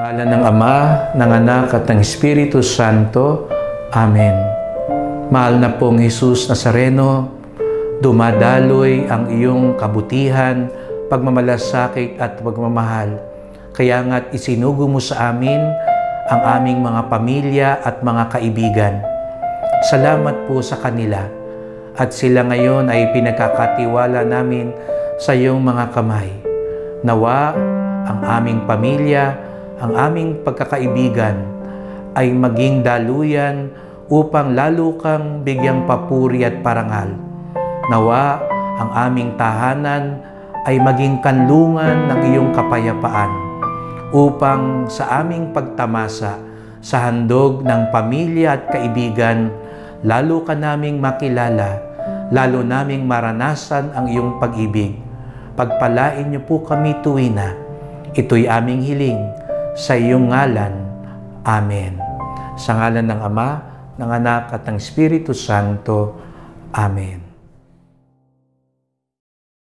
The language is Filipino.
Ngalan ng Ama, ng Anak at ng Espiritu Santo. Amen. Mahal na pong Jesus Nazareno, dumadaloy ang iyong kabutihan, pagmamalasakit at pagmamahal. Kaya nga't isinugo mo sa amin ang aming mga pamilya at mga kaibigan. Salamat po sa kanila at sila ngayon ay pinagkakatiwala namin sa iyong mga kamay. Nawa ang aming pamilya, ang aming pagkakaibigan ay maging daluyan upang lalo kang bigyang papuri at parangal. Nawa ang aming tahanan ay maging kanlungan ng iyong kapayapaan upang sa aming pagtamasa sa handog ng pamilya at kaibigan, lalo ka naming makilala, lalo naming maranasan ang iyong pag-ibig. Pagpalain niyo po kami tuwina. Ito'y aming hiling sa iyong ngalan. Amen. Sa ngalan ng Ama, ng Anak at ng Espiritu Santo. Amen.